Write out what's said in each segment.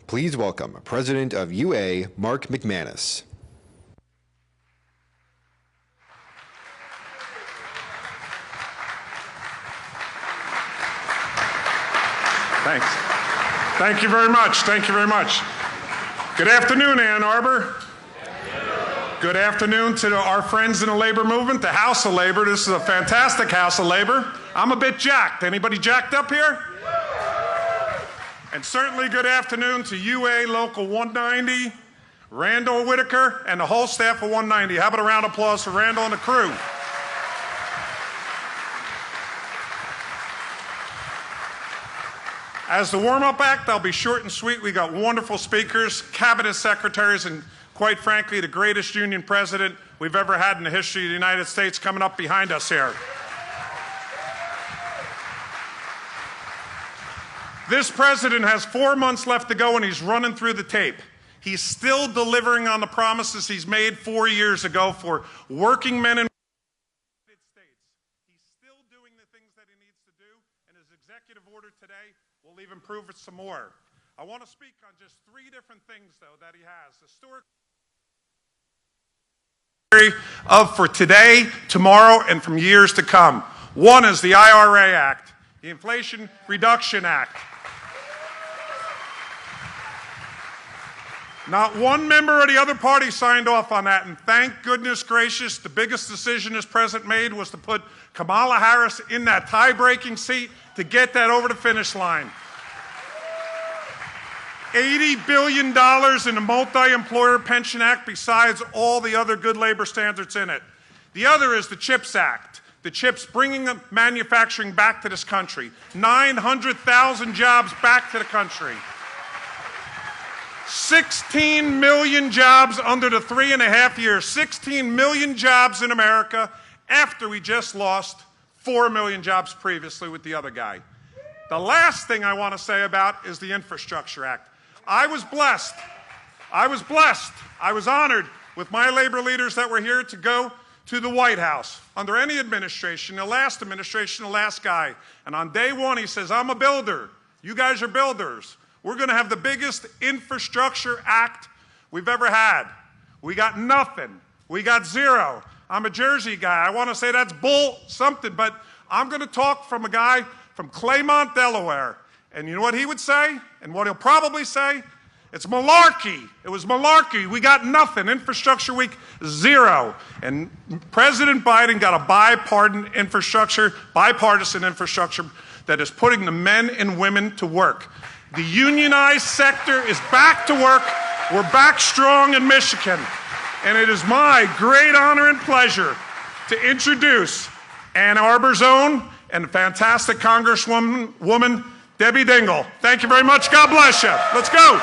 Please welcome President of UA, Mark McManus. Thanks. Thank you very much. Thank you very much. Good afternoon, Ann Arbor. Good afternoon to our friends in the labor movement, the House of Labor. This is a fantastic House of Labor. I'm a bit jacked. Anybody jacked up here? And certainly good afternoon to UA Local 190, Randall Whitaker, and the whole staff of 190. How about a round of applause for Randall and the crew? As the warm-up act, I'll be short and sweet. We got wonderful speakers, cabinet secretaries, and quite frankly, the greatest union president we've ever had in the history of the United States coming up behind us here. This president has 4 months left to go, and he's running through the tape. He's still delivering on the promises he's made 4 years ago for working men and women in the United States. He's still doing the things that he needs to do, and his executive order today will even prove it some more. I want to speak on just 3 different things, though, that he has. Of for today, tomorrow, and from years to come. One is the IRA Act, the Inflation Reduction Act. Not one member of the other party signed off on that, and thank goodness gracious, the biggest decision this president made was to put Kamala Harris in that tie-breaking seat to get that over the finish line. $80 billion in the Multi-Employer Pension Act besides all the other good labor standards in it. The other is the CHIPS Act. The CHIPS bringing manufacturing back to this country. 900,000 jobs back to the country. 16 million jobs under the 3.5 years. 16 million jobs in America after we just lost 4 million jobs previously with the other guy. The last thing I want to say about is the Infrastructure Act. I was blessed. I was honored with my labor leaders that were here to go to the White House under any administration, the last guy. And on day one, he says, I'm a builder. You guys are builders. We're going to have the biggest infrastructure act we've ever had. We got nothing. We got zero. I'm a Jersey guy. I want to say that's bull something, but I'm going to talk from a guy from Claymont, Delaware. And you know what he would say? And what he'll probably say? It's malarkey. It was malarkey. We got nothing. Infrastructure week, zero. And President Biden got a bipartisan infrastructure that is putting the men and women to work. The unionized sector is back to work. We're back strong in Michigan. And it is my great honor and pleasure to introduce Ann Arbor's own and fantastic Congresswoman Debbie Dingell. Thank you very much. God bless you. Let's go.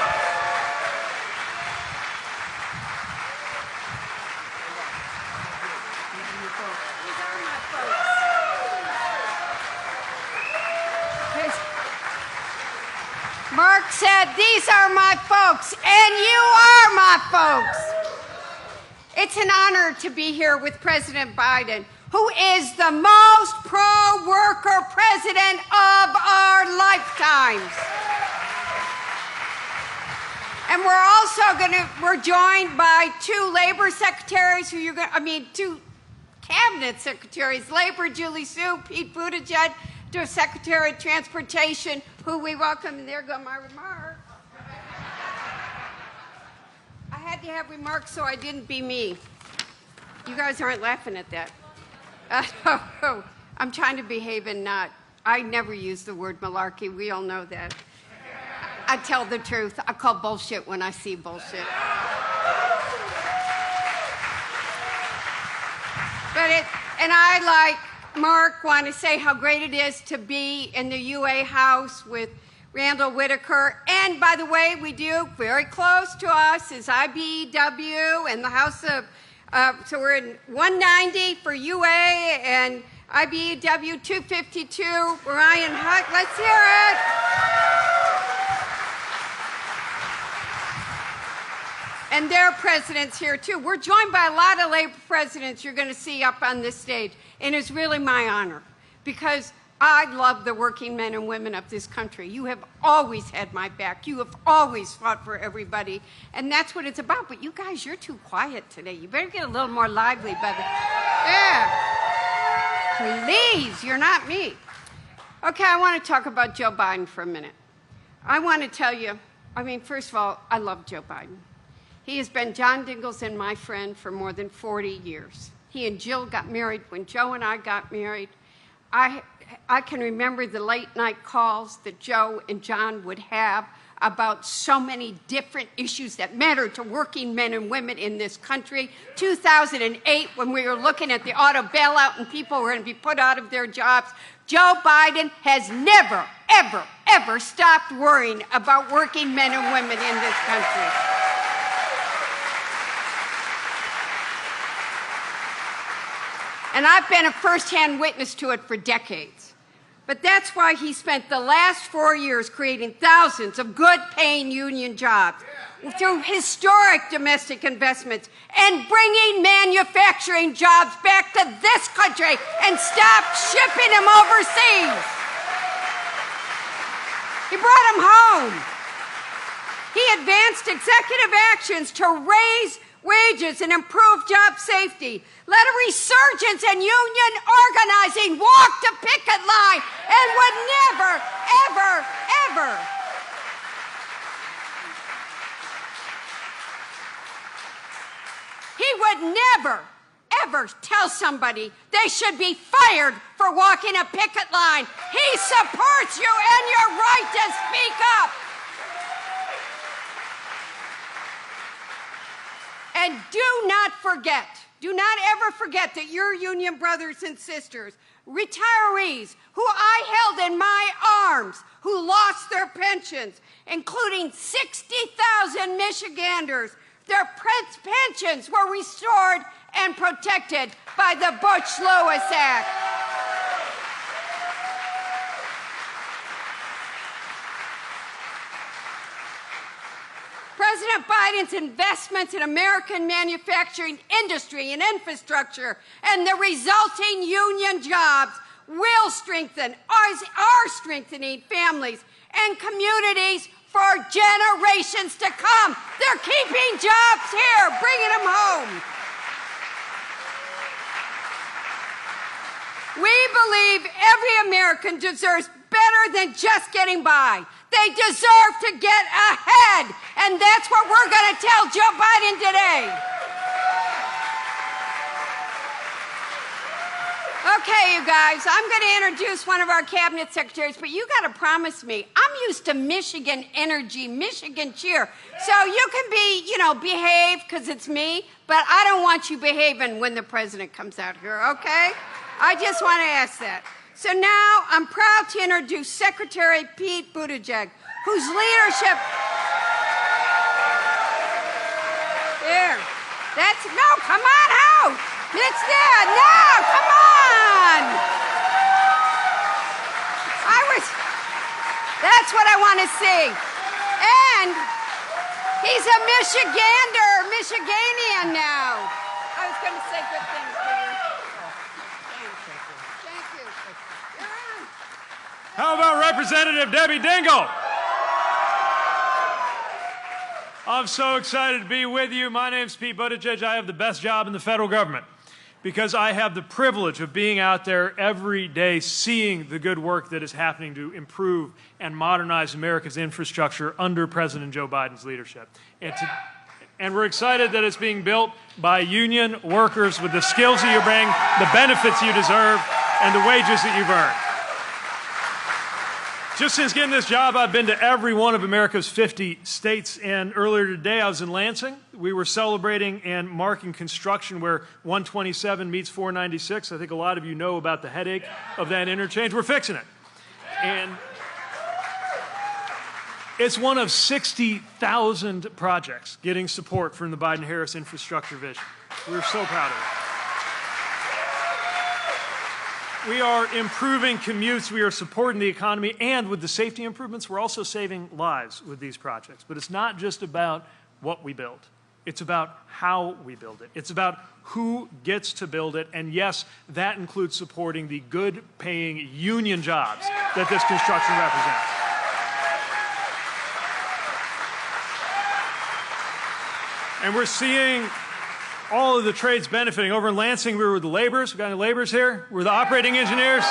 Mark said, these are my folks, and you are my folks. It's an honor to be here with President Biden, who is the most pro-worker president of our lifetimes. And we're joined by 2 labor secretaries two cabinet secretaries, labor, Julie Su, Pete Buttigieg, to Secretary of Transportation, who we welcome, and there go my remarks. I had to have remarks so I didn't be me. You guys aren't laughing at that. I'm trying to behave and not. I never use the word malarkey. We all know that. I tell the truth. I call bullshit when I see bullshit. And I, like Mark, want to say how great it is to be in the UA House with Randall Whitaker. And by the way, we do, very close to us is IBEW and the House of, so we're in 190 for UA and IBEW 252, Ryan Huck. Let's hear it. And their president's here too. We're joined by a lot of labor presidents you're going to see up on this stage. And it's really my honor because I love the working men and women of this country. You have always had my back. You have always fought for everybody. And that's what it's about. But you guys, you're too quiet today. You better get a little more lively, brother. Yeah. Please, you're not me. Okay, I want to talk about Joe Biden for a minute. I want to tell you, first of all, I love Joe Biden. He has been John Dingell's and my friend for more than 40 years. He and Jill got married when Joe and I got married. I can remember the late night calls that Joe and John would have about so many different issues that matter to working men and women in this country. 2008, when we were looking at the auto bailout and people were going to be put out of their jobs, Joe Biden has never, ever, ever stopped worrying about working men and women in this country. And I've been a first-hand witness to it for decades. But that's why he spent the last 4 years creating thousands of good-paying union jobs through historic domestic investments and bringing manufacturing jobs back to this country and stop shipping them overseas. He brought them home. He advanced executive actions to raise wages and improve job safety, led a resurgence in union organizing, walked the picket line, and would never, ever, ever he would never, ever tell somebody they should be fired for walking a picket line. He supports you and your right to speak up. And do not ever forget that your union brothers and sisters, retirees who I held in my arms, who lost their pensions, including 60,000 Michiganders, their pensions were restored and protected by the Bush-Lewis Act. President Biden's investments in American manufacturing industry and infrastructure and the resulting union jobs will strengthen, are strengthening families and communities for generations to come. They're keeping jobs here, bringing them home. We believe every American deserves better than just getting by. They deserve to get ahead, and that's what we're going to tell Joe Biden today. Okay, you guys, I'm going to introduce one of our cabinet secretaries, but you got to promise me. I'm used to Michigan energy, Michigan cheer. So you can be, behave because it's me, but I don't want you behaving when the president comes out here, okay? I just want to ask that. So now I'm proud to introduce Secretary Pete Buttigieg, whose leadership... There. No, come on out. It's there. No, come on. That's what I want to see. And he's a Michiganian now. I was going to say good things for you. Thank you. You're on. How about Representative Debbie Dingell? I'm so excited to be with you. My name's Pete Buttigieg. I have the best job in the federal government because I have the privilege of being out there every day seeing the good work that is happening to improve and modernize America's infrastructure under President Joe Biden's leadership. And we're excited that it's being built by union workers with the skills that you bring, the benefits you deserve, and the wages that you've earned. Just since getting this job, I've been to every one of America's 50 states, and earlier today I was in Lansing. We were celebrating and marking construction where 127 meets 496. I think a lot of you know about the headache of that interchange. We're fixing it. And it's one of 60,000 projects getting support from the Biden-Harris infrastructure vision. We're so proud of it. We are improving commutes, we are supporting the economy, and with the safety improvements, we're also saving lives with these projects. But it's not just about what we build. It's about how we build it. It's about who gets to build it. And yes, that includes supporting the good-paying union jobs that this construction represents. And we're seeing all of the trades benefiting. Over in Lansing, we were with the laborers. We got any laborers here? We're the operating engineers.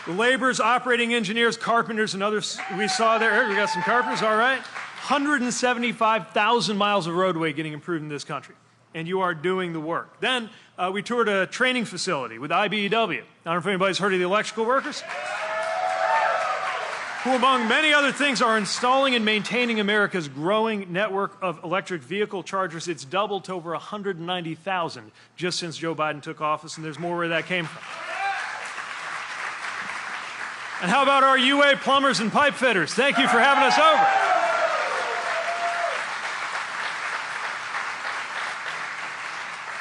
The laborers, operating engineers, carpenters, and others we saw there. We got some carpenters, all right. 175,000 miles of roadway getting improved in this country. And you are doing the work. Then we toured a training facility with IBEW. I don't know if anybody's heard of the electrical workers, who, among many other things, are installing and maintaining America's growing network of electric vehicle chargers. It's doubled to over 190,000 just since Joe Biden took office, and there's more where that came from. And how about our UA plumbers and pipe fitters? Thank you for having us over.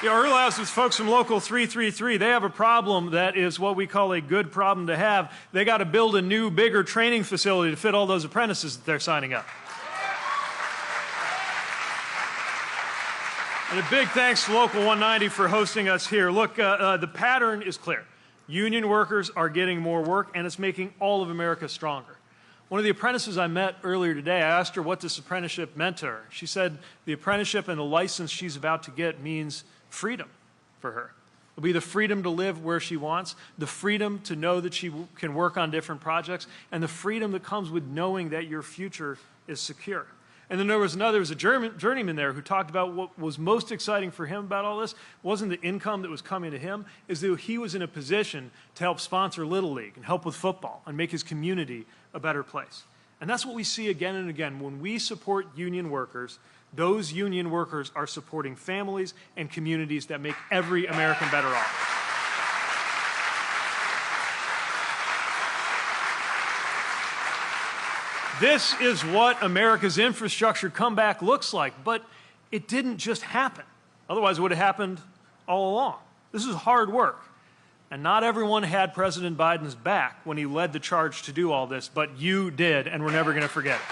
Earlier I was with folks from Local 333. They have a problem that is what we call a good problem to have. They got to build a new, bigger training facility to fit all those apprentices that they're signing up. And a big thanks to Local 190 for hosting us here. Look, the pattern is clear. Union workers are getting more work, and it's making all of America stronger. One of the apprentices I met earlier today, I asked her what this apprenticeship meant to her. She said the apprenticeship and the license she's about to get means freedom for her. It'll be the freedom to live where she wants, the freedom to know that she can work on different projects, and the freedom that comes with knowing that your future is secure. And then there was a journeyman there who talked about what was most exciting for him about all this wasn't the income that was coming to him, is that he was in a position to help sponsor Little League and help with football and make his community a better place. And that's what we see again and again. When we support union workers, those union workers are supporting families and communities that make every American better off. This is what America's infrastructure comeback looks like, but it didn't just happen. Otherwise, it would have happened all along. This is hard work. And not everyone had President Biden's back when he led the charge to do all this, but you did, and we're never going to forget it.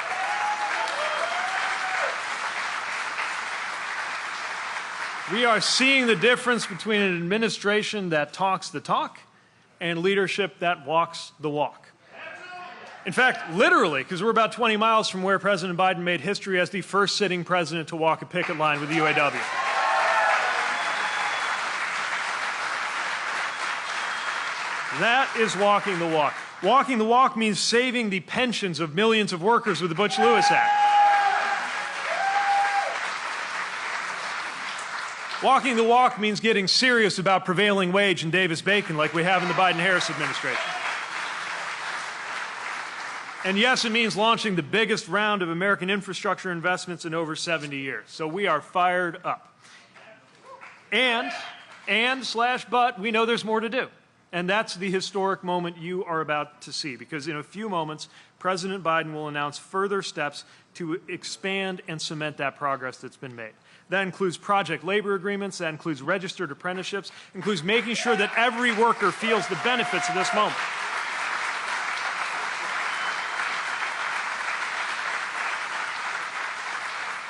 We are seeing the difference between an administration that talks the talk and leadership that walks the walk. In fact, literally, because we're about 20 miles from where President Biden made history as the first sitting president to walk a picket line with the UAW. That is walking the walk. Walking the walk means saving the pensions of millions of workers with the Butch-Lewis Act. Walking the walk means getting serious about prevailing wage and Davis-Bacon like we have in the Biden-Harris administration. And yes, it means launching the biggest round of American infrastructure investments in over 70 years. So we are fired up. But we know there's more to do. And that's the historic moment you are about to see, because in a few moments, President Biden will announce further steps to expand and cement that progress that's been made. That includes project labor agreements, that includes registered apprenticeships, includes making sure that every worker feels the benefits of this moment.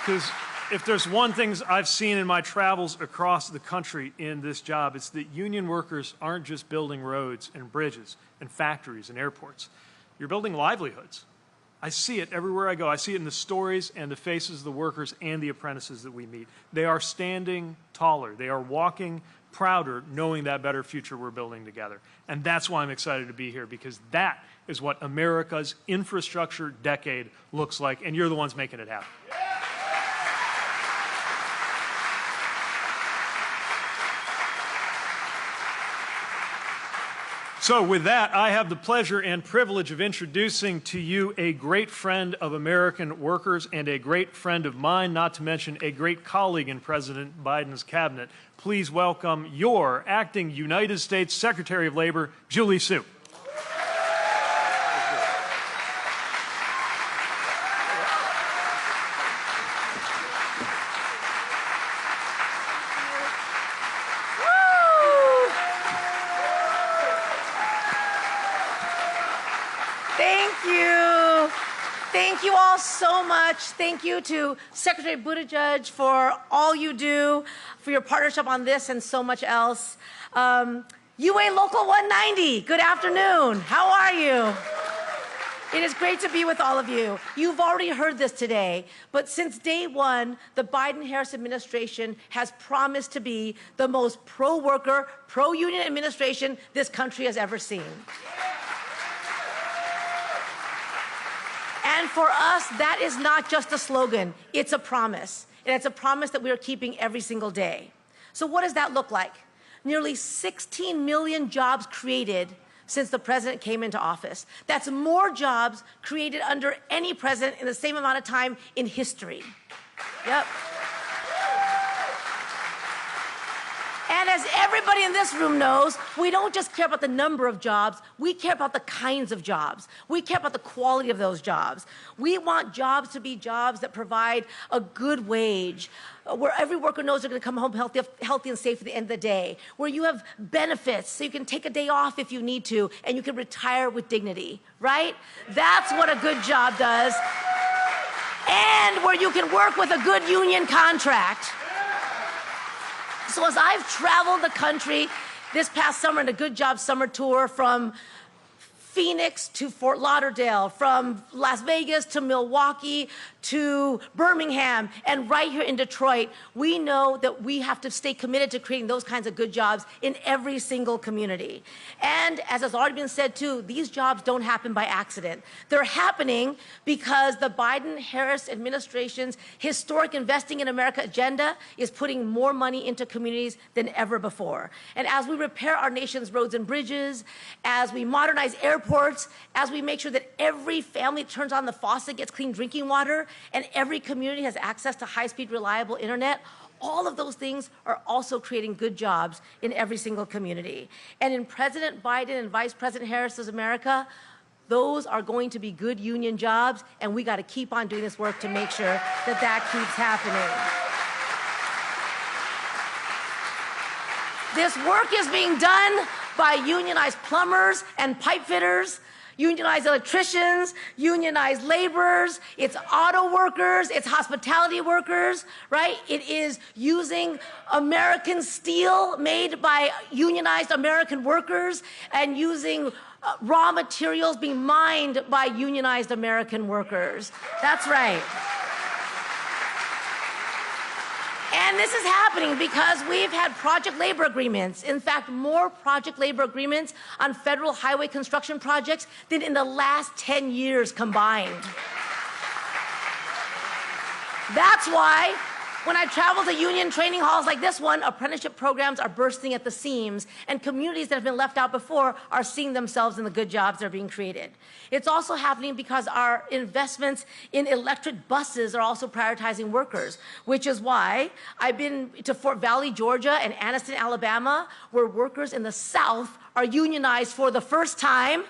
Because if there's one thing I've seen in my travels across the country in this job, it's that union workers aren't just building roads and bridges and factories and airports. You're building livelihoods. I see it everywhere I go. I see it in the stories and the faces of the workers and the apprentices that we meet. They are standing taller. They are walking prouder, knowing that better future we're building together. And that's why I'm excited to be here, because that is what America's infrastructure decade looks like, and you're the ones making it happen. So with that, I have the pleasure and privilege of introducing to you a great friend of American workers and a great friend of mine, not to mention a great colleague in President Biden's cabinet. Please welcome your acting United States Secretary of Labor, Julie Su. Thank you all so much. Thank you to Secretary Buttigieg for all you do, for your partnership on this and so much else. UA Local 190, good afternoon. How are you? It is great to be with all of you. You've already heard this today, but since day one, the Biden-Harris administration has promised to be the most pro-worker, pro-union administration this country has ever seen. And for us, that is not just a slogan, it's a promise. And it's a promise that we are keeping every single day. So what does that look like? Nearly 16 million jobs created since the president came into office. That's more jobs created under any president in the same amount of time in history. Yep. And as everybody in this room knows, we don't just care about the number of jobs, we care about the kinds of jobs. We care about the quality of those jobs. We want jobs to be jobs that provide a good wage, where every worker knows they're going to come home healthy and safe at the end of the day, where you have benefits so you can take a day off if you need to, and you can retire with dignity, right? That's what a good job does. And where you can work with a good union contract. So as I've traveled the country this past summer in a Good Job Summer Tour from Phoenix to Fort Lauderdale, from Las Vegas to Milwaukee to Birmingham, and right here in Detroit, we know that we have to stay committed to creating those kinds of good jobs in every single community. And as has already been said too, these jobs don't happen by accident. They're happening because the Biden-Harris administration's historic Investing in America agenda is putting more money into communities than ever before. And as we repair our nation's roads and bridges, as we modernize airports, as we make sure that every family turns on the faucet, gets clean drinking water, and every community has access to high-speed, reliable internet, all of those things are also creating good jobs in every single community. And in President Biden and Vice President Harris's America, those are going to be good union jobs, and we got to keep on doing this work to make sure that that keeps happening. This work is being done by unionized plumbers and pipe fitters, unionized electricians, unionized laborers, it's auto workers, it's hospitality workers, right? It is using American steel made by unionized American workers and using raw materials being mined by unionized American workers. That's right. And this is happening because we've had project labor agreements. In fact, more project labor agreements on federal highway construction projects than in the last 10 years combined. That's why when I travel to union training halls like this one, apprenticeship programs are bursting at the seams, and communities that have been left out before are seeing themselves in the good jobs that are being created. It's also happening because our investments in electric buses are also prioritizing workers, which is why I've been to Fort Valley, Georgia, and Anniston, Alabama, where workers in the South are unionized for the first time,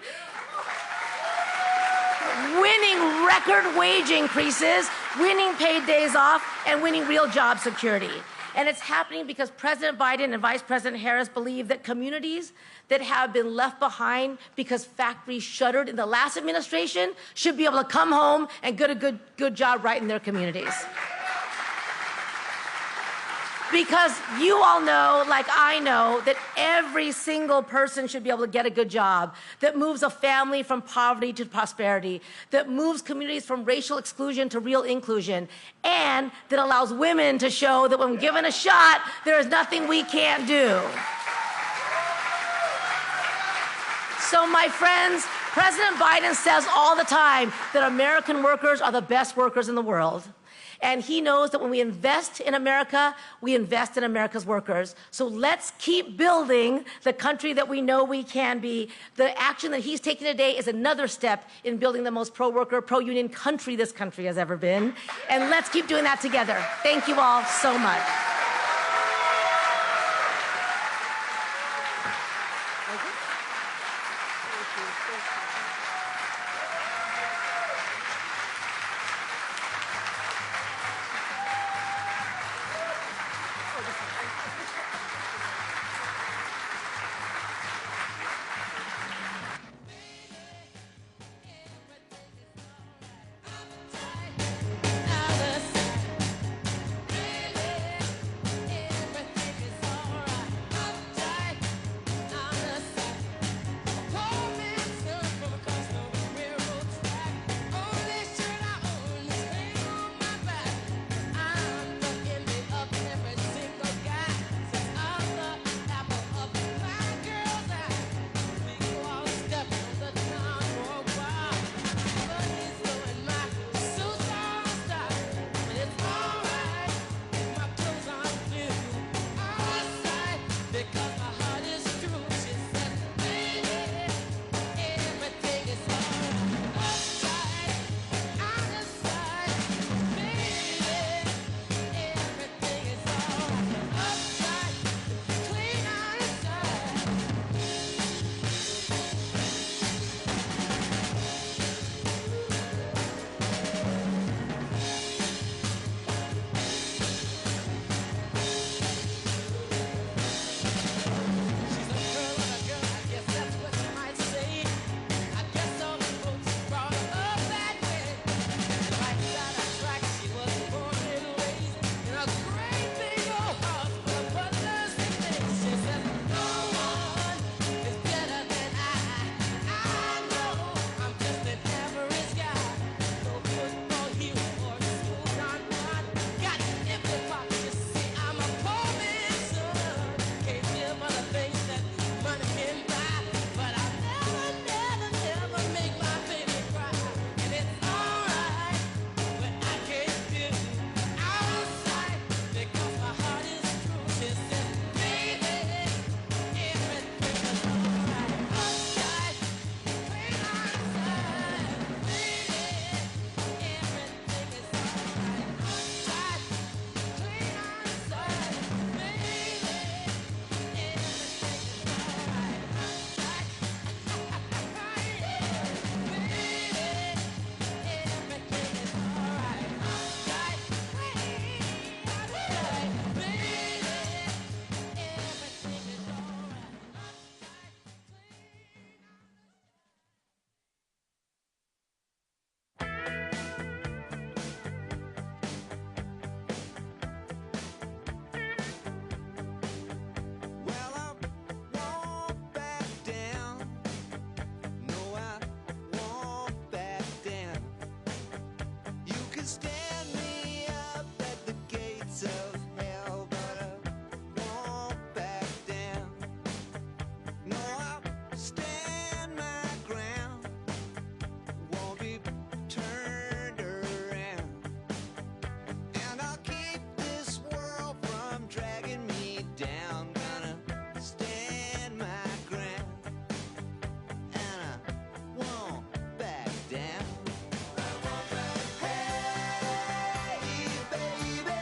winning record wage increases, winning paid days off, and winning real job security. And it's happening because President Biden and Vice President Harris believe that communities that have been left behind because factories shuttered in the last administration should be able to come home and get a good job right in their communities. Because you all know, like I know, that every single person should be able to get a good job that moves a family from poverty to prosperity, that moves communities from racial exclusion to real inclusion, and that allows women to show that when given a shot, there is nothing we can't do. So, my friends, President Biden says all the time that American workers are the best workers in the world. And he knows that when we invest in America, we invest in America's workers. So let's keep building the country that we know we can be. The action that he's taking today is another step in building the most pro-worker, pro-union country this country has ever been. And let's keep doing that together. Thank you all so much. of hell, but I won't back down. No, I'll stand my ground, won't be turned around, and I'll keep this world from dragging me down. Gonna stand my ground, and I won't back down. Hey, baby,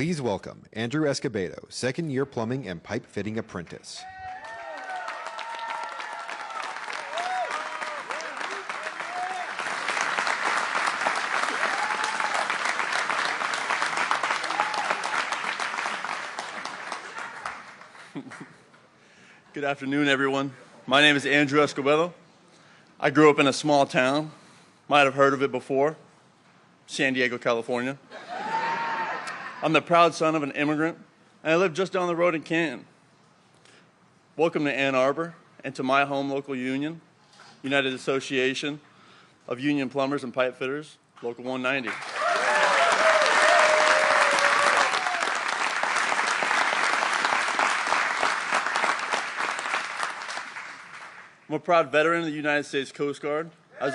Please welcome Andrew Escobedo, second-year plumbing and pipe fitting apprentice. Good afternoon, everyone. My name is Andrew Escobedo. I grew up in a small town. Might have heard of it before. San Diego, California. I'm the proud son of an immigrant, and I live just down the road in Canton. Welcome to Ann Arbor and to my home local union, United Association of Union Plumbers and Pipe Fitters, Local 190. I'm a proud veteran of the United States Coast Guard. I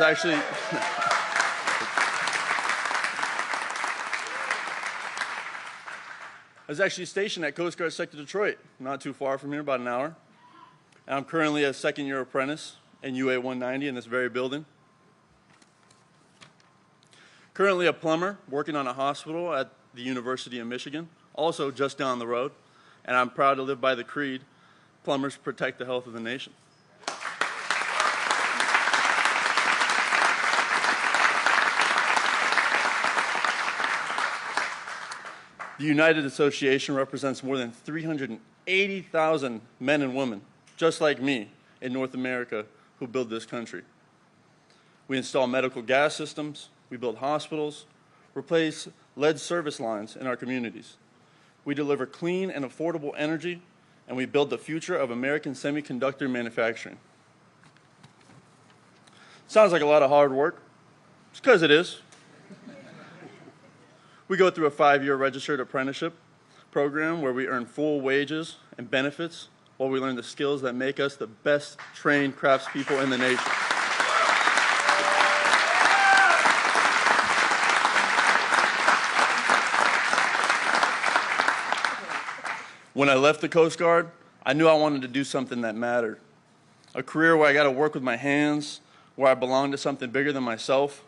was actually stationed at Coast Guard Sector Detroit, not too far from here, about an hour. And I'm currently a second-year apprentice in UA 190 in this very building. Currently a plumber working on a hospital at the University of Michigan, also just down the road. And I'm proud to live by the creed, plumbers protect the health of the nation. The United Association represents more than 380,000 men and women, just like me, in North America who build this country. We install medical gas systems, we build hospitals, replace lead service lines in our communities. We deliver clean and affordable energy, and we build the future of American semiconductor manufacturing. Sounds like a lot of hard work. It's because it is. We go through a 5-year registered apprenticeship program where we earn full wages and benefits while we learn the skills that make us the best trained craftspeople in the nation. When I left the Coast Guard, I knew I wanted to do something that mattered. A career where I got to work with my hands, where I belonged to something bigger than myself,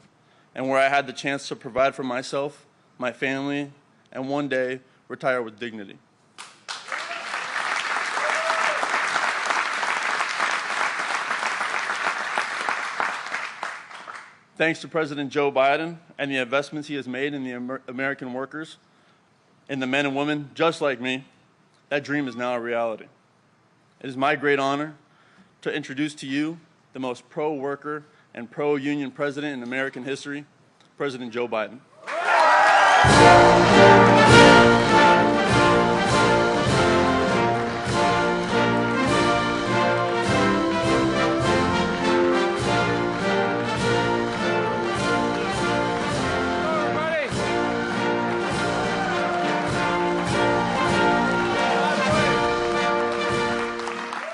and where I had the chance to provide for myself, my family, and one day retire with dignity. Thanks to President Joe Biden and the investments he has made in the American workers, in the men and women just like me, that dream is now a reality. It is my great honor to introduce to you the most pro-worker and pro-union president in American history, President Joe Biden.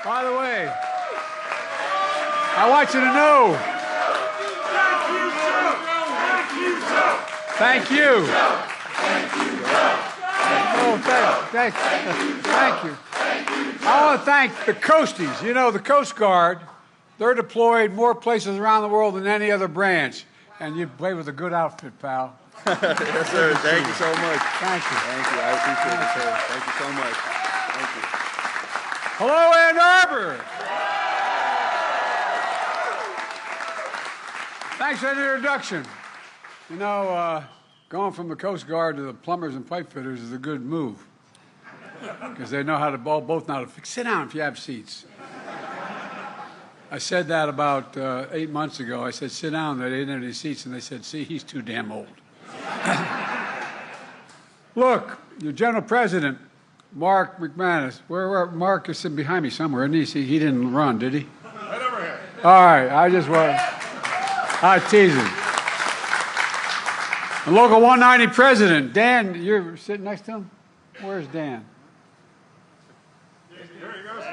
By the way, I want you to know. Thank you. Oh, thank you. I want to thank the Coasties. You know, the Coast Guard, they're deployed more places around the world than any other branch. And you play with a good outfit, pal. Yes, sir. Thank you so much. Thank you. Thank you. I appreciate it, sir. Thank you so much. Thank you. Hello, Ann Arbor. Thanks for that introduction. You know, going from the Coast Guard to the plumbers and pipe fitters is a good move because they know how to both know how to fix. Sit down if you have seats. I said that about 8 months ago. I said, sit down. They didn't have any seats, and they said, see, he's too damn old. Look, your General President, Mark McManus. Where Mark is sitting behind me somewhere, isn't he? See, he didn't run, did he? Right over here. All right, I tease him. The Local 190 president, Dan, you're sitting next to him? Where's Dan? Here he goes.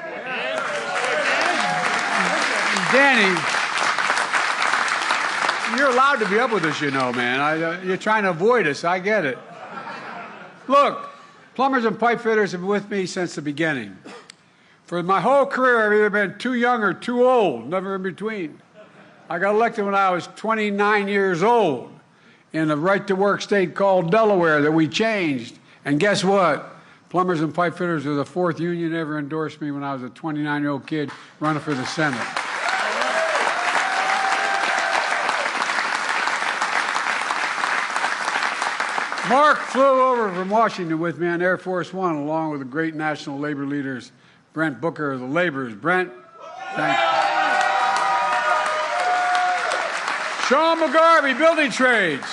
Danny, you're allowed to be up with us, you know, man. You're trying to avoid us. I get it. Look, plumbers and pipe fitters have been with me since the beginning. For my whole career, I've either been too young or too old, never in between. I got elected when I was 29 years old in a right-to-work state called Delaware that we changed And guess what? Plumbers and pipe fitters are the 4th union ever endorsed me when I was a 29-year-old kid running for the Senate. Mark flew over from Washington with me on Air Force One, along with the great national labor leaders, Brent Booker of the Laborers. Brent, thank you. Sean McGarvey, Building Trades.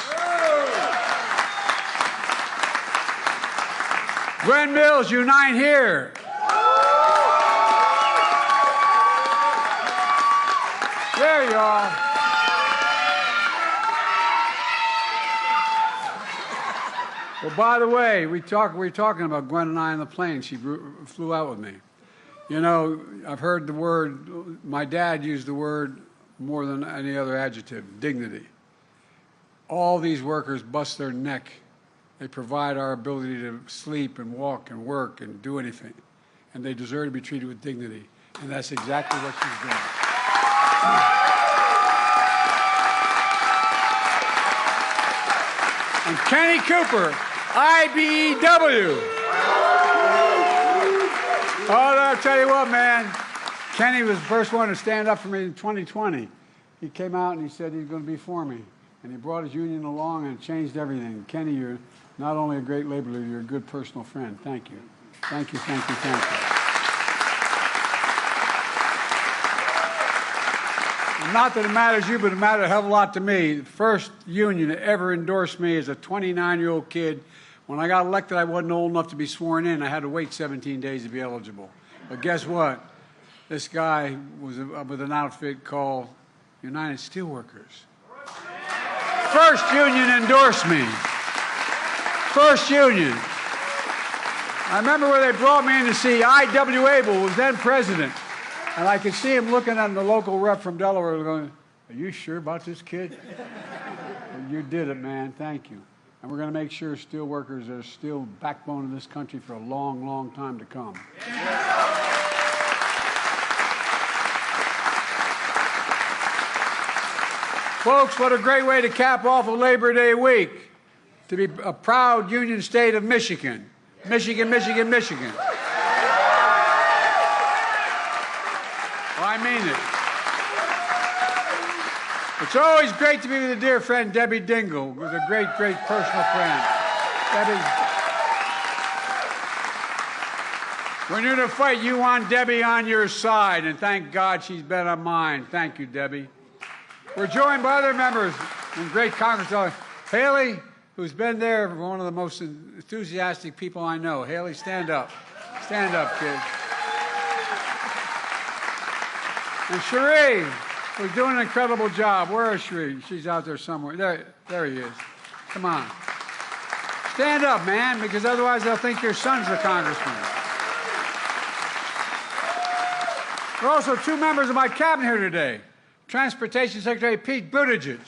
Gwen Mills, Unite Here. There you are. Well, by the way, we were talking about Gwen and I on the plane. She flew out with me. You know, I've heard the word, my dad used the word more than any other adjective, dignity. All these workers bust their neck. They provide our ability to sleep and walk and work and do anything. And they deserve to be treated with dignity. And that's exactly what she's doing. And Kenny Cooper, IBEW. Oh, I'll tell you what, man. Kenny was the first one to stand up for me in 2020. He came out and he said he's going to be for me. And he brought his union along and it changed everything. Kenny, you're not only a great labor leader, you're a good personal friend. Thank you. Thank you, thank you, thank you. And not that it matters to you, but it mattered a hell of a lot to me. The first union that ever endorsed me as a 29-year-old kid. When I got elected, I wasn't old enough to be sworn in. I had to wait 17 days to be eligible. But guess what? This guy was with an outfit called United Steelworkers. First union endorsed me. First union. I remember when they brought me in to see I.W. Abel, who was then president. And I could see him looking at the local rep from Delaware going, are you sure about this kid? You did it, man. Thank you. And we're going to make sure steel workers are still backbone of this country for a long, long time to come. Folks, what a great way to cap off a Labor Day week. To be a proud union state of Michigan. Michigan, Michigan, Michigan. Well, I mean it. It's always great to be with a dear friend, Debbie Dingle, who's a great, great personal friend. Debbie, when you're in a fight, you want Debbie on your side, and thank God she's been on mine. Thank you, Debbie. We're joined by other members and great Congress. Haley, who's been there, one of the most enthusiastic people I know. Haley, stand up. Stand up, kid. And Cherie, who's doing an incredible job. Where is Cherie? She's out there somewhere. There he is. Come on. Stand up, man, because otherwise they'll think your son's the congressman. There are also 2 members of my cabinet here today. Transportation Secretary Pete Buttigieg.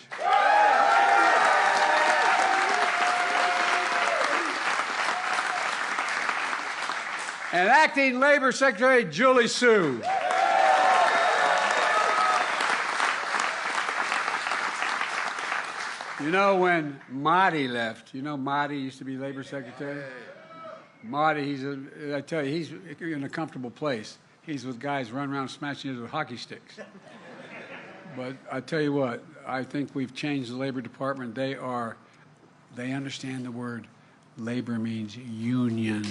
And Acting Labor Secretary Julie Su. You know, when Marty left, you know Marty used to be Labor Secretary? Marty, I tell you, he's in a comfortable place. He's with guys running around smashing into with hockey sticks. But I tell you what, I think we've changed the Labor Department. They understand the word labor means union.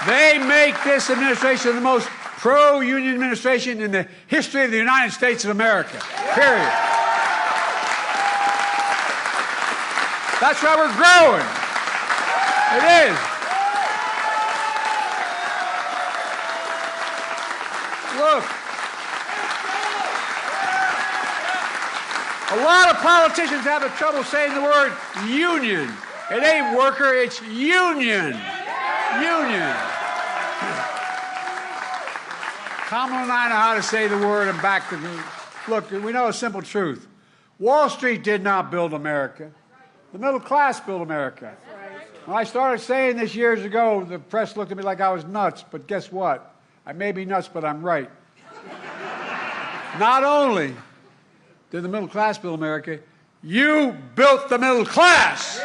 They make this administration the most pro-union administration in the history of the United States of America, period. That's why we're growing. It is. Look, a lot of politicians have the trouble saying the word union. It ain't worker, it's union. Union. Kamala and I know how to say the word and back to the... Look, we know a simple truth. Wall Street did not build America. The middle class built America. When I started saying this years ago, the press looked at me like I was nuts, but guess what? I may be nuts, but I'm right. Not only Did the middle class build America? You built the middle class.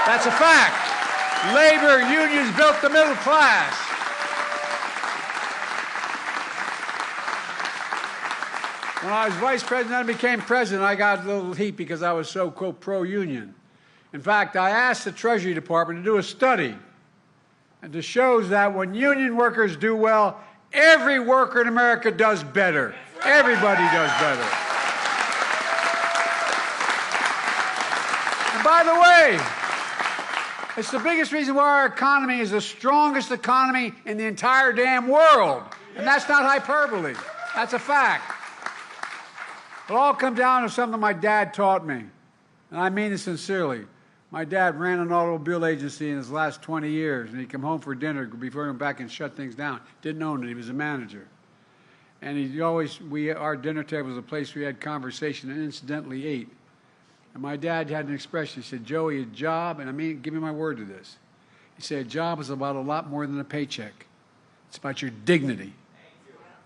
That's a fact. Labor unions built the middle class. When I was vice president and became president, I got a little heat because I was so, quote, pro-union. In fact, I asked the Treasury Department to do a study and it shows that when union workers do well, every worker in America does better. Everybody does better. And by the way, it's the biggest reason why our economy is the strongest economy in the entire damn world. And that's not hyperbole. That's a fact. It all comes down to something my dad taught me, and I mean it sincerely. My dad ran an automobile agency in his last 20 years, and he'd come home for dinner before he went back and shut things down. Didn't own it. He was a manager. And our dinner table was a place we had conversation and incidentally ate. And my dad had an expression. He said, Joey, a job, and I mean, give me my word to this. He said, a job is about a lot more than a paycheck. It's about your dignity.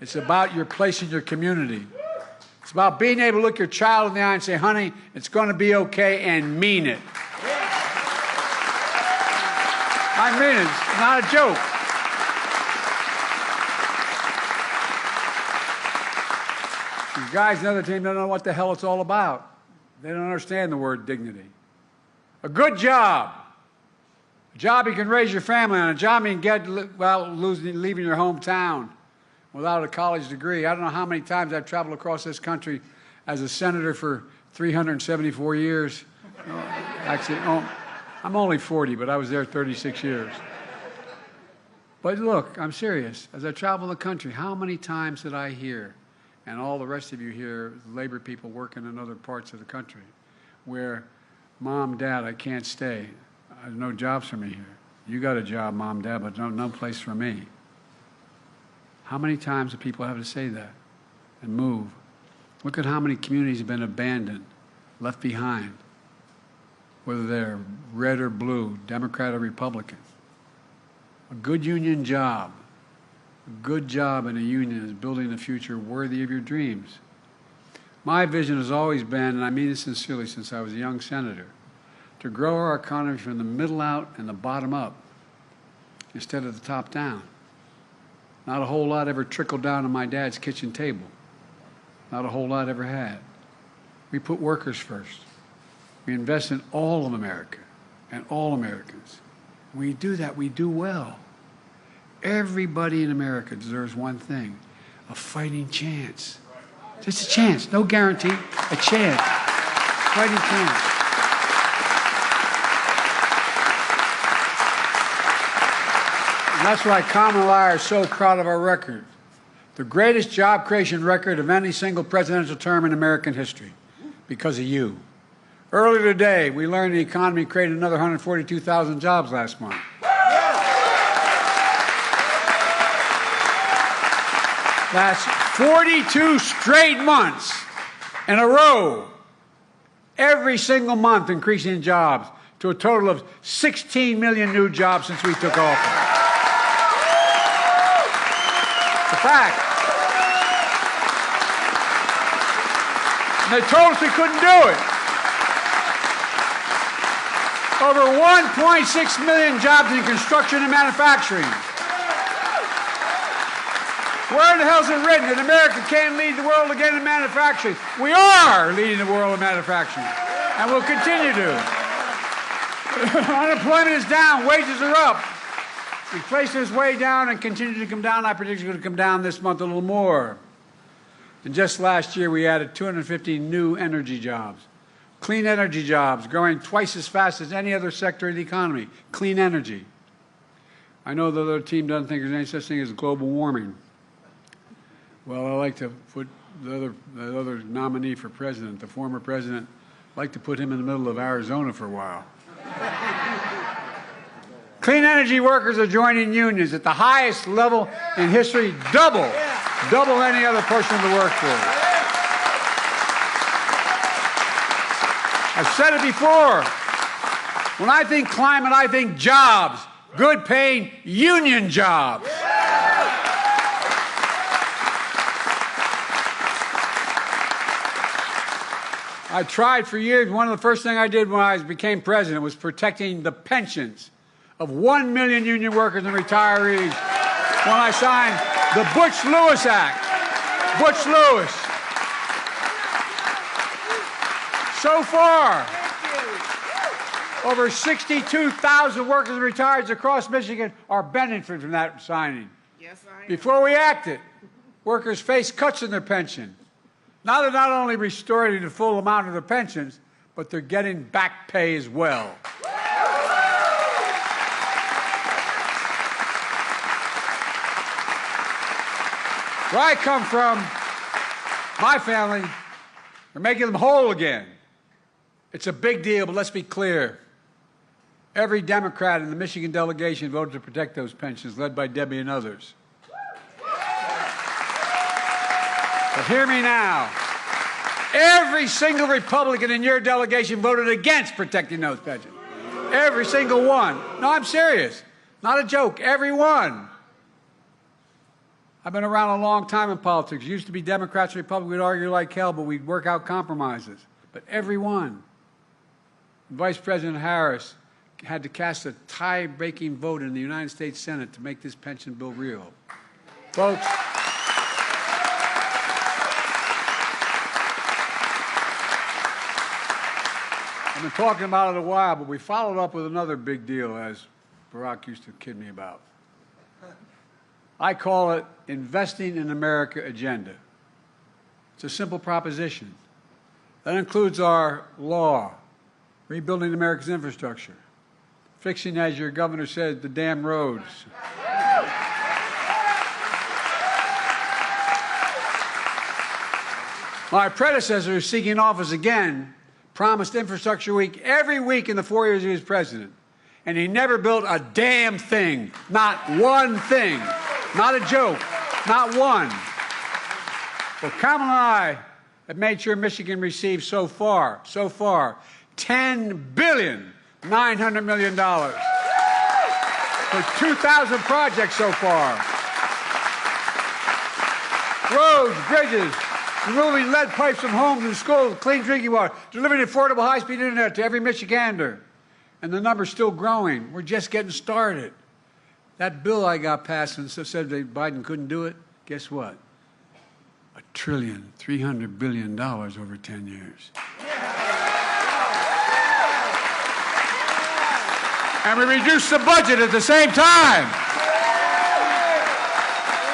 It's about your place in your community. It's about being able to look your child in the eye and say, honey, it's going to be okay, and mean it. I mean it. It's not a joke. These guys in the other team don't know what the hell it's all about. They don't understand the word dignity. A good job. A job you can raise your family on. A job you can get without leaving your hometown without a college degree. I don't know how many times I've traveled across this country as a senator for 374 years. Actually, I'm only 40, but I was there 36 years. But look, I'm serious. As I travel the country, how many times did I hear, and all the rest of you hear, labor people working in other parts of the country, where, Mom, Dad, I can't stay. There's no jobs for me here. You got a job, Mom, Dad, but no place for me. How many times do people have to say that and move? Look at how many communities have been abandoned, left behind, whether they're red or blue, Democrat or Republican. A good union job, a good job in a union is building a future worthy of your dreams. My vision has always been, and I mean this sincerely since I was a young senator, to grow our economy from the middle out and the bottom up instead of the top down. Not a whole lot ever trickled down to my dad's kitchen table. Not a whole lot ever had. We put workers first. We invest in all of America and all Americans. When we do that, we do well. Everybody in America deserves one thing, a fighting chance. Just a chance, no guarantee, a chance, fighting chance. And that's why Carmen and I are so proud of our record. The greatest job creation record of any single presidential term in American history, because of you. Earlier today, we learned the economy created another 142,000 jobs last month. That's 42 straight months in a row, every single month increasing jobs to a total of 16 million new jobs since we took office. It's a fact. And they told us we couldn't do it. Over 1.6 million jobs in construction and manufacturing. Where the hell is it written that America can't lead the world again in manufacturing? We are leading the world in manufacturing, and we'll continue to. Unemployment is down, wages are up. Inflation is way down and continue to come down. I predict it's going to come down this month a little more. And just last year, we added 250 new energy jobs. Clean energy jobs, growing twice as fast as any other sector of the economy. Clean energy. I know the other team doesn't think there's any such thing as global warming. Well, I like to put the other nominee for president, the former president, I'd like to put him in the middle of Arizona for a while. Clean energy workers are joining unions at the highest level in history, double any other portion of the workforce. I've said it before. When I think climate, I think jobs, good paying union jobs. I tried for years. One of the first things I did when I became president was protecting the pensions of 1 million union workers and retirees when I signed the Butch-Lewis Act. Butch-Lewis. So far, over 62,000 workers and retirees across Michigan are benefiting from that signing. Yes, I am. Before we acted, workers faced cuts in their pension. Now they're not only restoring the full amount of their pensions, but they're getting back pay as well. Where I come from, my family, we're making them whole again. It's a big deal, but let's be clear. Every Democrat in the Michigan delegation voted to protect those pensions, led by Debbie and others. But hear me now. Every single Republican in your delegation voted against protecting those pensions. Every single one. No, I'm serious. Not a joke. Every one. I've been around a long time in politics. It used to be Democrats and Republicans. We'd argue like hell, but we'd work out compromises. But every one. Vice President Harris had to cast a tie-breaking vote in the United States Senate to make this pension bill real. Folks, I've been talking about it a while, but we followed up with another big deal, as Barack used to kid me about. I call it Investing in America agenda. It's a simple proposition. That includes our law, rebuilding America's infrastructure, fixing, as your governor said, the damn roads. My predecessor, seeking office again, promised Infrastructure Week every week in the 4 years he was president. And he never built a damn thing. Not one thing. Not a joke. Not one. Well, Kamala and I have made sure Michigan receives so far, $10.9 billion for 2,000 projects so far. Roads, bridges, removing lead pipes from homes and schools, clean drinking water, delivering affordable high-speed internet to every Michigander. And the number's still growing. We're just getting started. That bill I got passed and said that Biden couldn't do it, guess what? $1.3 trillion over 10 years. And we reduced the budget at the same time.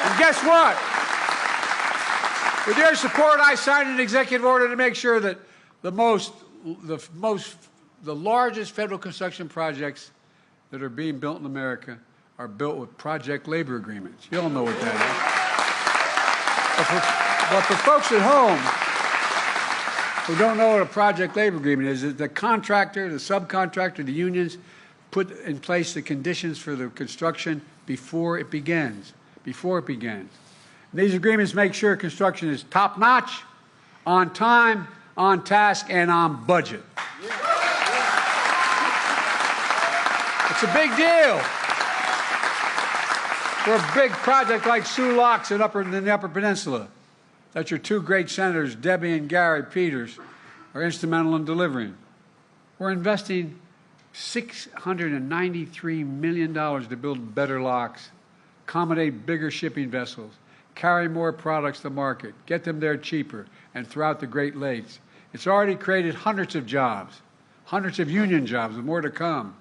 And guess what? With your support, I signed an executive order to make sure that the largest federal construction projects that are being built in America are built with project labor agreements. You all know what that is. But for folks at home who don't know what a project labor agreement is, the contractor, the subcontractor, the unions put in place the conditions for the construction before it begins. And these agreements make sure construction is top-notch, on time, on task, and on budget. It's a big deal. For a big project like Sioux Locks in the Upper Peninsula, that your two great senators, Debbie and Gary Peters, are instrumental in delivering. We're investing $693 million to build better locks, accommodate bigger shipping vessels, carry more products to market, get them there cheaper, and throughout the Great Lakes. It's already created hundreds of jobs, hundreds of union jobs, with more to come.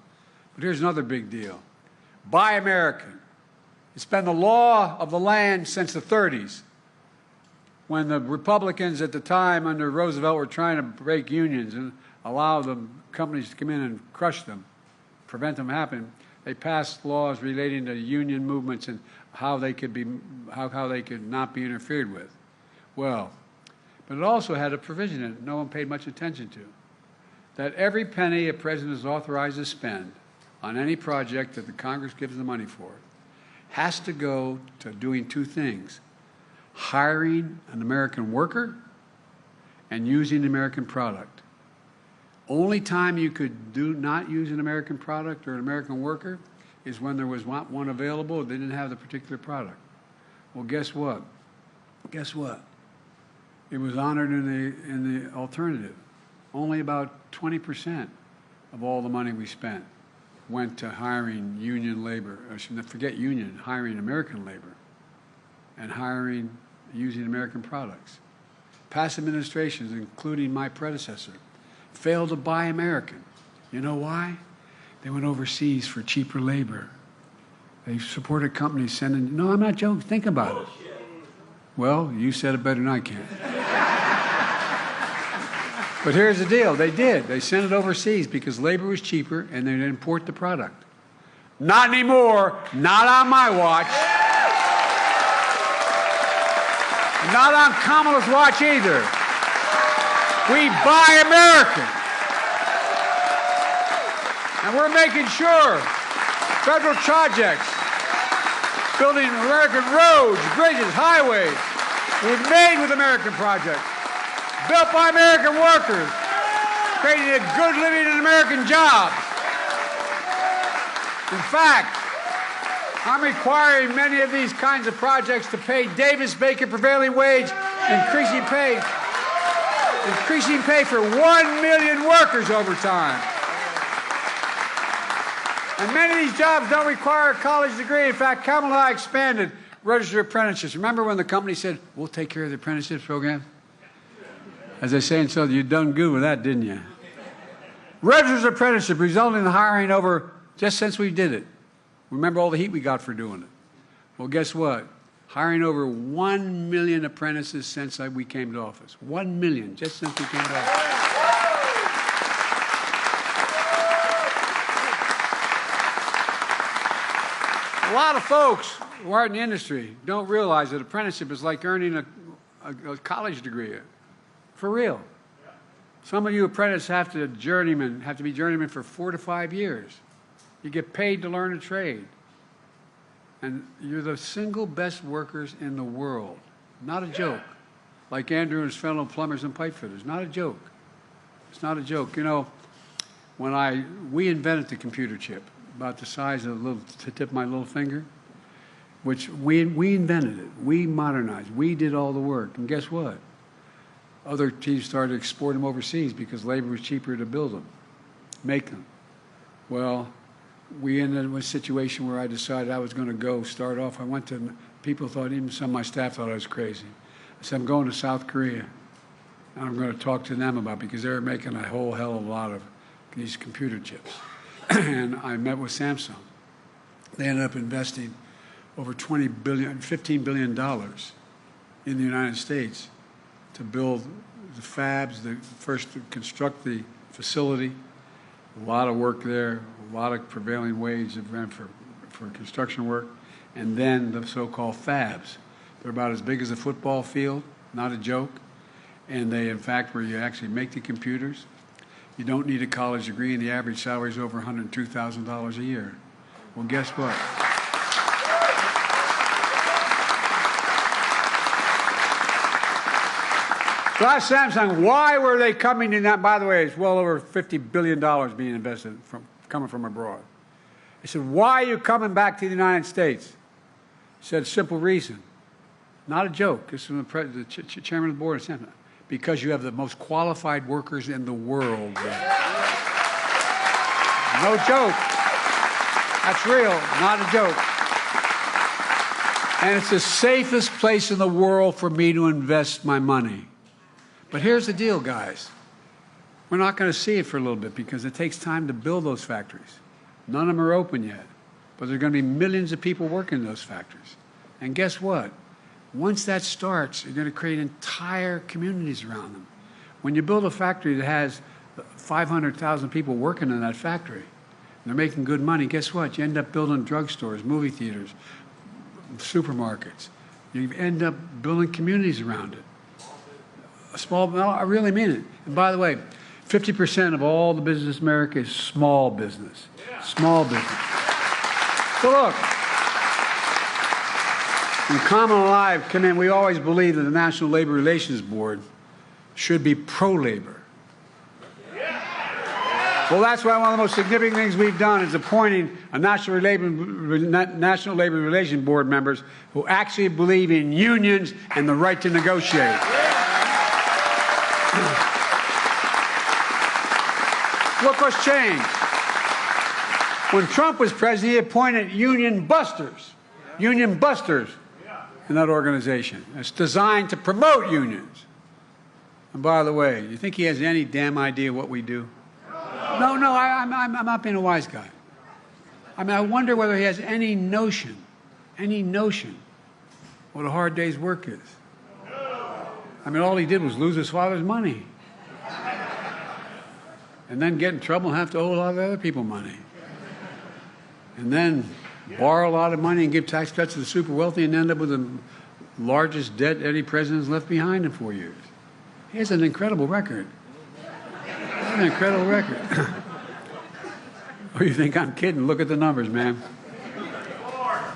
But here's another big deal. Buy American. It's been the law of the land since the 30s, when the Republicans at the time under Roosevelt were trying to break unions and allow the companies to come in and crush them, prevent them happening. They passed laws relating to union movements and how they could not be interfered with. Well, but it also had a provision in it no one paid much attention to, that every penny a president is authorized to spend on any project that the Congress gives the money for has to go to doing two things: hiring an American worker and using the American product. Only time you could not use an American product or an American worker is when there was one available, they didn't have the particular product. Well, guess what? Guess what? It was honored in the alternative. only about 20% of all the money we spent went to hiring union labor. I should forget union, hiring American labor and hiring using American products. Past administrations, including my predecessor, failed to buy American. You know why? They went overseas for cheaper labor. They supported companies sending, no, I'm not joking, think about it. Well, you said it better than I can. But here's the deal, they did. They sent it overseas because labor was cheaper and they'd import the product. Not anymore, not on my watch. Not on Kamala's watch either. We buy American. And we're making sure federal projects, building American roads, bridges, highways, were made with American projects, built by American workers, creating a good living and American jobs. In fact, I'm requiring many of these kinds of projects to pay Davis-Bacon prevailing wage, increasing pay for 1 million workers over time. And many of these jobs don't require a college degree. In fact, Kamala and I expanded registered apprenticeships. Remember when the company said, we'll take care of the apprenticeship program? As they say in Southern, you done good with that, didn't you? Registered apprenticeship resulting in the hiring over, just since we did it. Remember all the heat we got for doing it. Well, guess what? Hiring over 1 million apprentices since we came to office. 1 million, just since we came to office. A lot of folks who are in the industry don't realize that apprenticeship is like earning a college degree. For real. Some of you apprentices have to be journeymen for 4 to 5 years. You get paid to learn a trade. And you're the single best workers in the world. Not a joke. Like Andrew and his fellow plumbers and pipe fitters. Not a joke. It's not a joke. You know, we invented the computer chip, about the size of the tip of my little finger, which we invented it. We modernized. We did all the work. And guess what? Other teams started to export them overseas because labor was cheaper to build them, make them. Well, we ended up in a situation where I decided I was going to start off. I went to, people thought, even some of my staff thought I was crazy. I said, I'm going to South Korea. And I'm going to talk to them about it because they were making a whole hell of a lot of these computer chips. And I met with Samsung. They ended up investing over $15 billion in the United States to build the fabs, first to construct the facility. A lot of work there, a lot of prevailing wage for construction work, and then the so-called fabs. They're about as big as a football field, not a joke. And they, in fact, where you actually make the computers, you don't need a college degree, and the average salary is over $102,000 a year. Well, guess what? So I asked Samsung, why were they coming in that? By the way, it's well over $50 billion being invested coming from abroad. I said, why are you coming back to the United States? He said, simple reason. Not a joke. This is from the chairman of the board of Samsung. Because you have the most qualified workers in the world. No joke. That's real, not a joke. And it's the safest place in the world for me to invest my money. But here's the deal, guys. We're not going to see it for a little bit because it takes time to build those factories. None of them are open yet. But there are going to be millions of people working in those factories. And guess what? Once that starts, you're going to create entire communities around them. When you build a factory that has 500,000 people working in that factory, and they're making good money, guess what? You end up building drugstores, movie theaters, supermarkets. You end up building communities around it. No, I really mean it. And by the way, 50% of all the business in America is small business. Small business. So look, when Kamala and I come in, we always believe that the National Labor Relations Board should be pro-labor. Well, that's why one of the most significant things we've done is appointing a National Labor Relations Board members who actually believe in unions and the right to negotiate. Look what's changed. When Trump was president, he appointed union busters in that organization. It's designed to promote unions. And by the way, you think he has any damn idea what we do? No, I'm not being a wise guy. I mean, I wonder whether he has any notion what a hard day's work is. I mean, all he did was lose his father's money. And then get in trouble and have to owe a lot of other people money. And then borrow a lot of money and give tax cuts to the super wealthy and end up with the largest debt any president's left behind in 4 years. He has an incredible record. An incredible record. Oh, you think I'm kidding? Look at the numbers, man.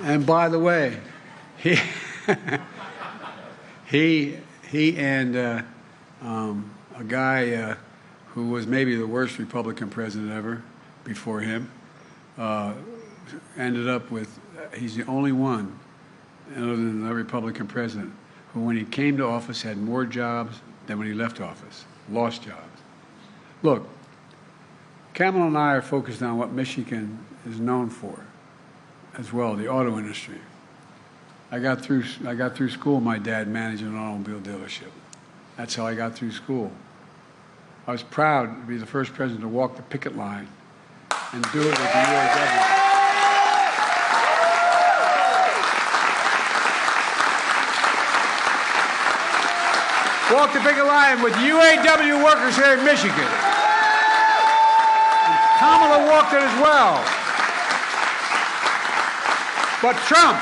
And by the way, he and a guy who was maybe the worst Republican president ever before him ended up with, he's the only one other than the Republican president who, when he came to office, had more jobs than when he left office, lost jobs. Look, Kamala and I are focused on what Michigan is known for as well, the auto industry. I got through school, my dad managing an automobile dealership. That's how I got through school. I was proud to be the first president to walk the picket line and do it with the UAW. Walk the picket line with UAW workers here in Michigan. And Kamala walked it as well. But Trump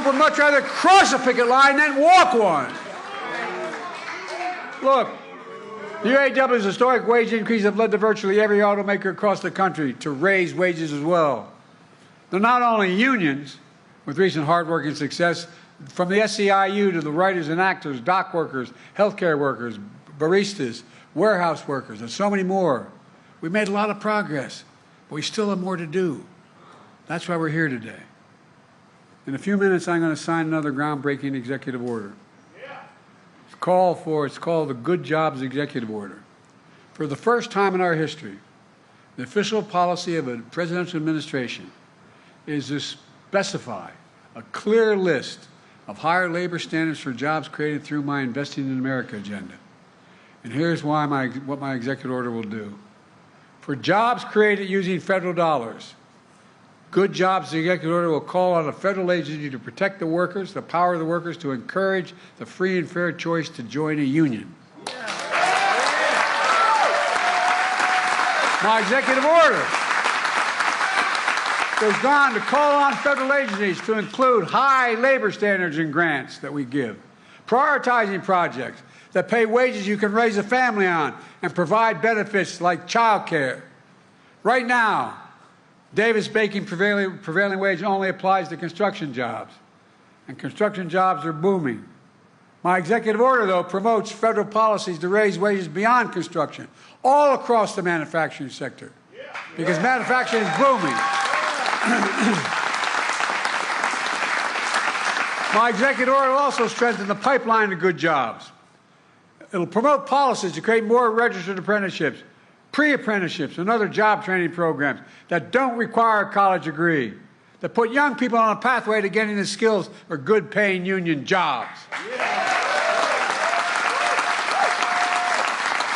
would much rather cross a picket line than walk one. Look, the UAW's historic wage increase have led to virtually every automaker across the country to raise wages as well. They're not only unions, with recent hard-working success, from the SEIU to the writers and actors, dock workers, healthcare workers, baristas, warehouse workers, and so many more. We've made a lot of progress, but we still have more to do. That's why we're here today. In a few minutes, I'm going to sign another groundbreaking executive order. It's called the Good Jobs Executive Order. For the first time in our history, the official policy of a presidential administration is to specify a clear list of higher labor standards for jobs created through my Investing in America agenda. And here's what my executive order will do. For jobs created using federal dollars, Good Jobs Executive Order will call on a federal agency to protect the workers, the power of the workers, to encourage the free and fair choice to join a union. My executive order goes on to call on federal agencies to include high labor standards in grants that we give, prioritizing projects that pay wages you can raise a family on and provide benefits like child care. Right now, Davis-Bacon prevailing wage only applies to construction jobs, and construction jobs are booming. My executive order, though, promotes federal policies to raise wages beyond construction, all across the manufacturing sector, because manufacturing is booming. My executive order will also strengthen the pipeline to good jobs. It'll promote policies to create more registered apprenticeships, pre-apprenticeships, and other job training programs that don't require a college degree, that put young people on a pathway to getting the skills for good-paying union jobs.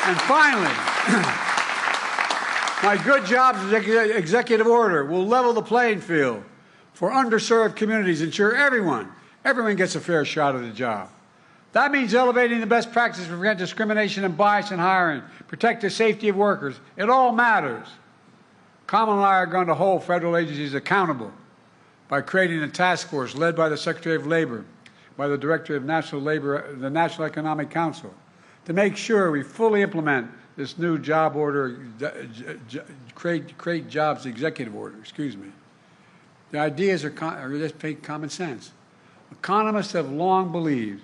And finally, my Good Jobs Executive Order will level the playing field for underserved communities, ensure everyone gets a fair shot at a job. That means elevating the best practices to prevent discrimination and bias in hiring, protect the safety of workers. It all matters. Kamala and I are going to hold federal agencies accountable by creating a task force led by the Secretary of Labor, by the Director of the National Economic Council, to make sure we fully implement this new job order, create jobs executive order, excuse me. The ideas are just common sense. Economists have long believed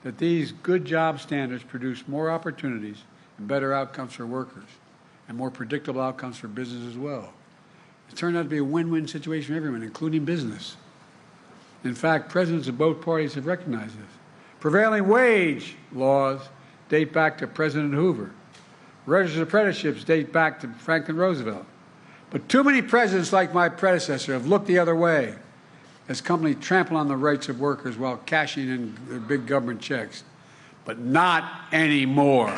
that these good job standards produce more opportunities and better outcomes for workers and more predictable outcomes for business as well. It turned out to be a win-win situation for everyone, including business. In fact, presidents of both parties have recognized this. Prevailing wage laws date back to President Hoover. Registered apprenticeships date back to Franklin Roosevelt. But too many presidents like my predecessor have looked the other way as companies trample on the rights of workers while cashing in their big government checks. But not anymore.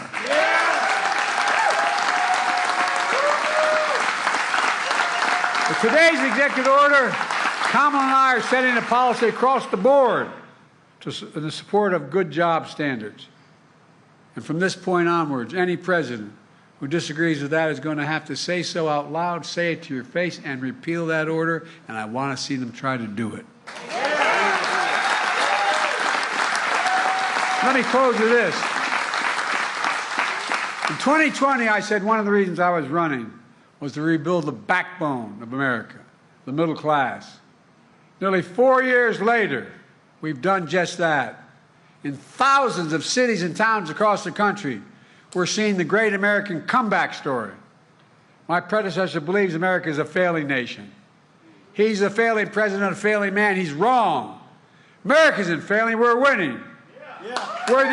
With today's executive order, Kamala and I are setting a policy across the board in the support of good job standards. And from this point onwards, any president who disagrees with that is going to have to say so out loud, say it to your face, and repeal that order, and I want to see them try to do it. Let me close with this. In 2020, I said one of the reasons I was running was to rebuild the backbone of America, the middle class. Nearly 4 years later, we've done just that. In thousands of cities and towns across the country, we're seeing the great American comeback story. My predecessor believes America is a failing nation. He's a failing president, a failing man. He's wrong. America isn't failing, we're winning. We are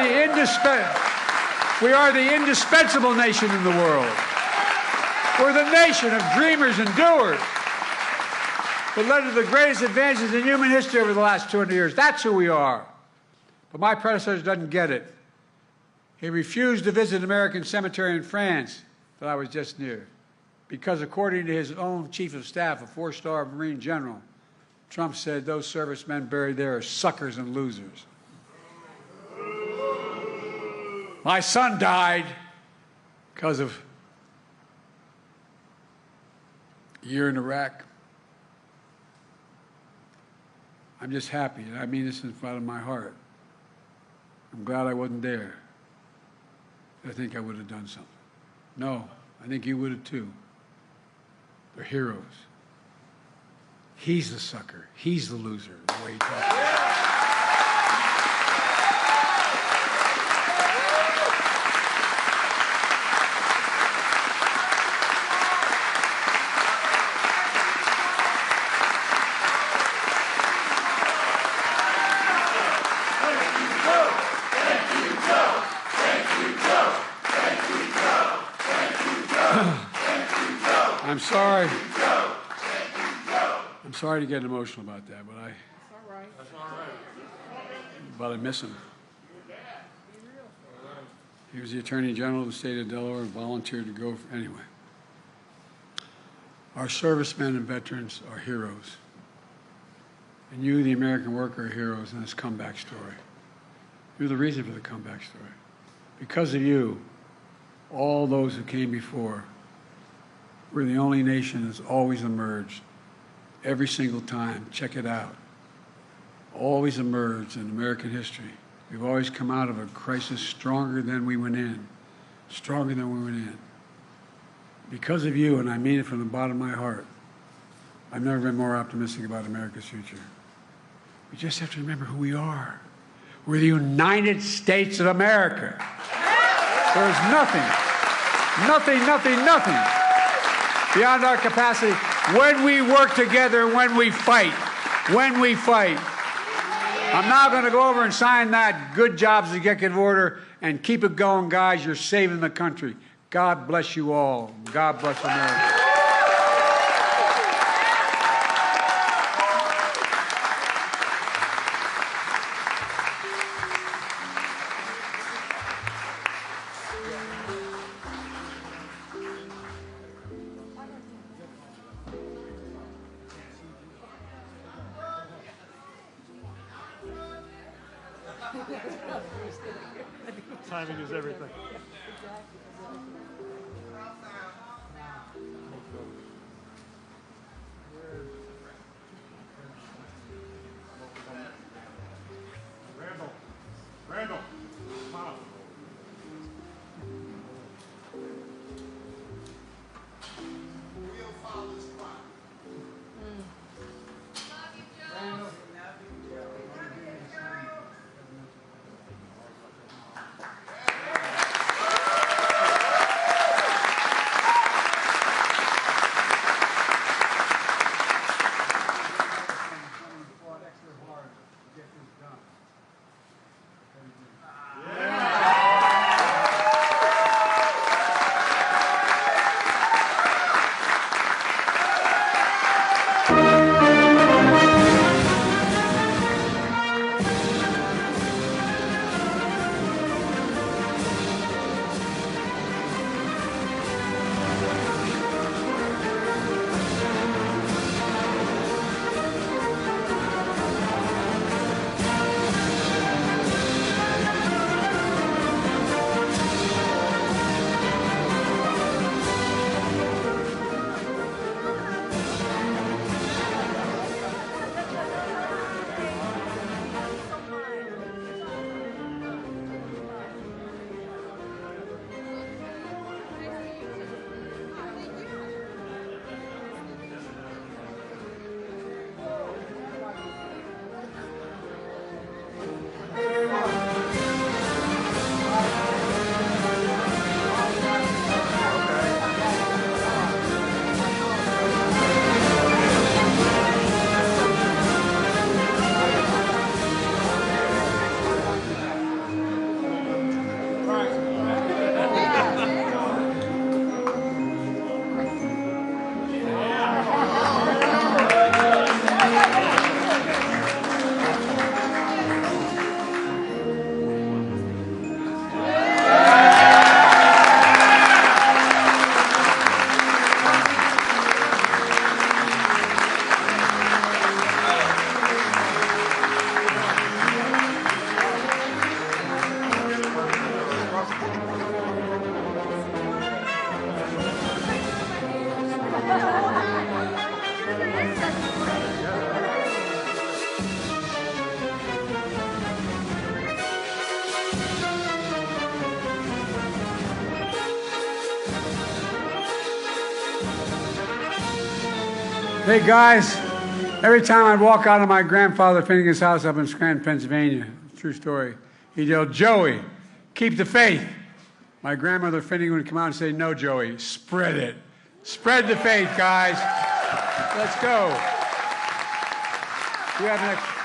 the indispensable nation in the world. We're the nation of dreamers and doers that led to the greatest advances in human history over the last 200 years. That's who we are. But my predecessor doesn't get it. He refused to visit an American cemetery in France that I was just near because, according to his own chief of staff, a 4-star Marine general, Trump said those servicemen buried there are suckers and losers. My son died because of a year in Iraq. I'm just happy, and I mean this in front of my heart. I'm glad I wasn't there. I think I would have done something. No, I think you would have too. They're heroes. He's the sucker. He's the loser, the way he talks. I'm sorry to get emotional about that, but I miss him. He was the Attorney General of the state of Delaware and volunteered to go anyway. Our servicemen and veterans are heroes. And you, the American worker, are heroes in this comeback story. You're the reason for the comeback story. Because of you, all those who came before, we're the only nation that's always emerged. Every single time, check it out. Always emerged in American history. We've always come out of a crisis stronger than we went in. Stronger than we went in. Because of you, and I mean it from the bottom of my heart, I've never been more optimistic about America's future. We just have to remember who we are. We're the United States of America. There's nothing beyond our capacity when we work together, when we fight. I'm now going to go over and sign that Good Jobs Executive Order and keep it going, guys. You're saving the country. God bless you all. God bless America. Timing is everything. Randall, come on. We'll follow this clock. Love you, Joe. Hey, guys, every time I'd walk out of my grandfather Finnegan's house up in Scranton, Pennsylvania, true story, he'd yell, "Joey, keep the faith." My grandmother Finnegan would come out and say, "No, Joey, spread it. Spread the faith, guys. Let's go." You have next.